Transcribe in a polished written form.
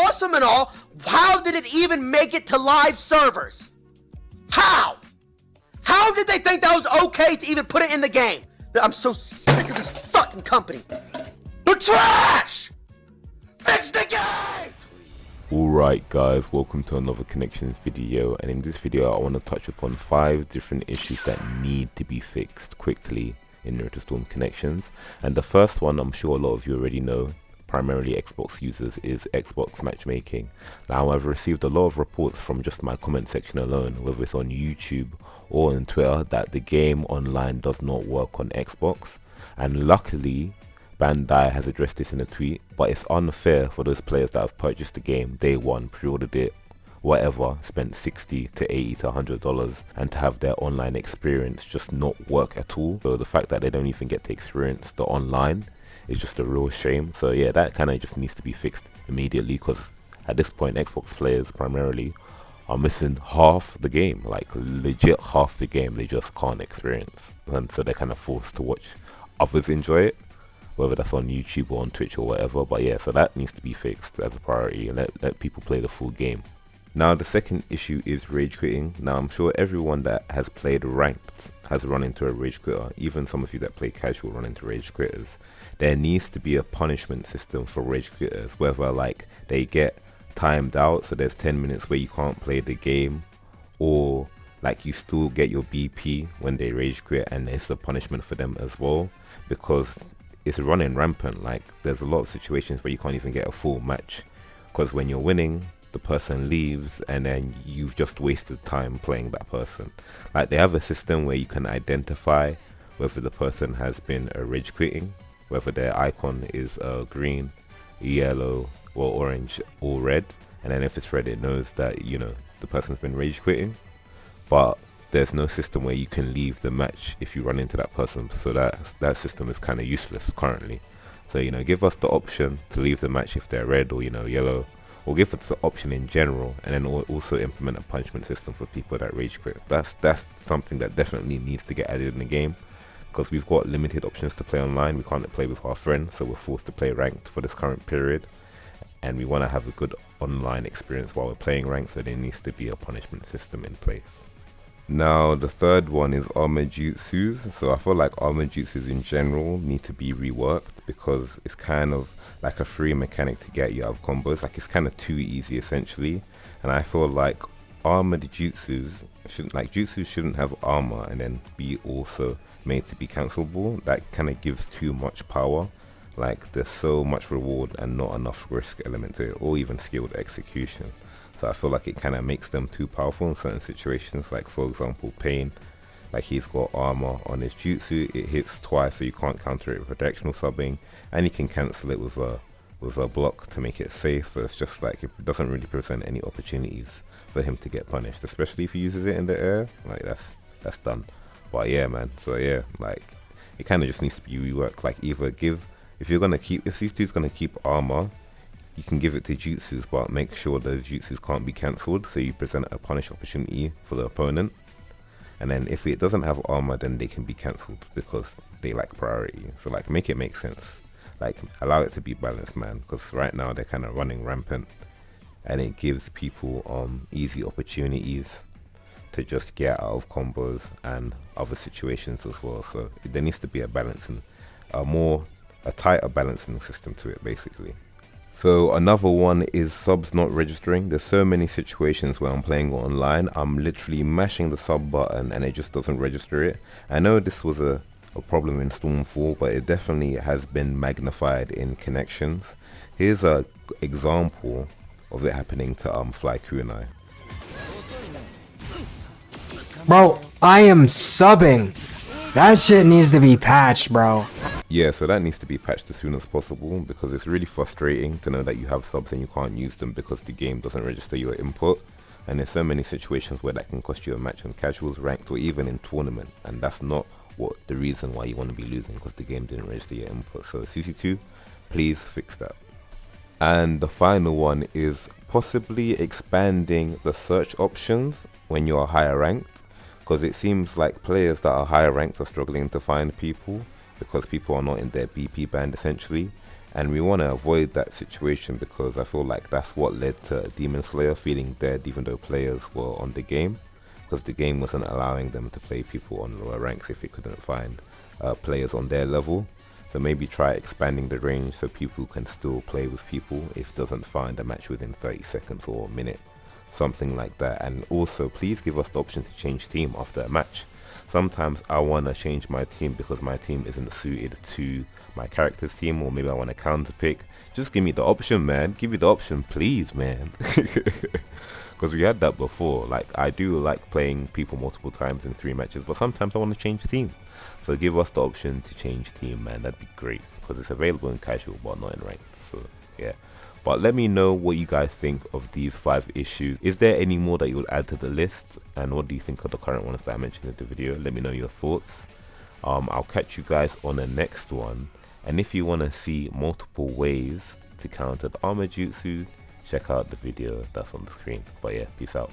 awesome and all, how did it even make it to live servers? How? How did they think that was okay to even put it in the game? I'm so sick of this fucking company. They're trash! Fix the game! Alright guys, welcome to another connections video, and in this video I want to touch upon 5 different issues that need to be fixed quickly in Naruto Storm connections. And the first one, I'm sure a lot of you already know, primarily Xbox users, is Xbox matchmaking. Now I've received a lot of reports from just my comment section alone, whether it's on YouTube or on Twitter, that the game online does not work on Xbox, and luckily Bandai has addressed this in a tweet, but it's unfair for those players that have purchased the game day one, pre-ordered it, whatever, spent $60 to $80 to $100, and to have their online experience just not work at all. So the fact that they don't even get to experience the online is just a real shame. So yeah, that kind of just needs to be fixed immediately, because at this point Xbox players primarily are missing half the game, like legit half the game they just can't experience, and so they're kind of forced to watch others enjoy it, whether that's on YouTube or on Twitch or whatever. But yeah, so that needs to be fixed as a priority, and let people play the full game. Now the second issue is rage quitting. Now I'm sure everyone that has played ranked has run into a rage quitter. Even some of you that play casual run into rage quitters. There needs to be a punishment system for rage quitters, whether like they get timed out, so there's 10 minutes where you can't play the game, or like you still get your BP when they rage quit, and it's a punishment for them as well, because it's running rampant. Like there's a lot of situations where you can't even get a full match, because when you're winning, the person leaves and then you've just wasted time playing that person. Like they have a system where you can identify whether the person has been rage quitting, whether their icon is green, yellow, or orange or red, and then if it's red it knows that, you know, the person's been rage quitting. But there's no system where you can leave the match if you run into that person, so that system is kind of useless currently. So, you know, give us the option to leave the match if they're red or, you know, yellow, or give us the option in general, and then also implement a punishment system for people that rage quit. That's something that definitely needs to get added in the game, because we've got limited options to play online. We can't play with our friends, so we're forced to play ranked for this current period, and we want to have a good online experience while we're playing ranked, so there needs to be a punishment system in place. Now the third one is armor jutsus. So I feel like armor jutsus in general need to be reworked, because it's kind of like a free mechanic to get you out of combos. Like it's kind of too easy essentially, and I feel like armored jutsus shouldn't have armor and then be also made to be cancelable. That kind of gives too much power. Like there's so much reward and not enough risk element to it, or even skilled execution. So I feel like it kind of makes them too powerful in certain situations. Like for example, Pain, like he's got armor on his jutsu, it hits twice, so you can't counter it with a directional subbing, and you can cancel it with a block to make it safe. So it's just like, it doesn't really present any opportunities for him to get punished, especially if he uses it in the air. Like that's done. But yeah, man, so yeah, like it kind of just needs to be reworked. Like either if these dude's gonna keep armor, you can give it to jutsus, but make sure those jutsus can't be cancelled, so you present a punish opportunity for the opponent. And then if it doesn't have armor, then they can be cancelled because they lack priority. So like make it make sense. Like allow it to be balanced, man, because right now they're kind of running rampant, and it gives people easy opportunities to just get out of combos and other situations as well. So there needs to be a balancing, a tighter balancing system to it basically. So another one is subs not registering. There's so many situations where I'm playing online, I'm literally mashing the sub button and it just doesn't register it. I know this was a problem in Storm 4, but it definitely has been magnified in connections. Here's an example of it happening to Fly Kunai. Bro, I am subbing. That shit needs to be patched, bro. Yeah, so that needs to be patched as soon as possible, because it's really frustrating to know that you have subs and you can't use them because the game doesn't register your input. And there's so many situations where that can cost you a match on casuals, ranked, or even in tournament, and that's not the reason why you want to be losing, because the game didn't register your input. So CC2, please fix that. And the final one is possibly expanding the search options when you're higher ranked, because it seems like players that are higher ranked are struggling to find people, because people are not in their BP band essentially, And we want to avoid that situation because I feel like that's what led to Demon Slayer feeling dead even though players were on the game, because the game wasn't allowing them to play people on lower ranks if it couldn't find players on their level. So maybe try expanding the range so people can still play with people if it doesn't find a match within 30 seconds or a minute, something like that. And also please give us the option to change team after a match. Sometimes I want to change my team because my team isn't suited to my character's team, or maybe I want to counter pick. Just give me the option, man. Give me the option, please, man. Because we had that before. Like, I do like playing people multiple times in 3 matches, but sometimes I want to change team. So give us the option to change team, man. That'd be great, because it's available in casual but not in ranked. So yeah. But let me know what you guys think of these 5 issues. Is there any more that you would add to the list? And what do you think of the current ones that I mentioned in the video? Let me know your thoughts. I'll catch you guys on the next one. And if you want to see multiple ways to counter the armor jutsu, check out the video that's on the screen. But yeah, peace out.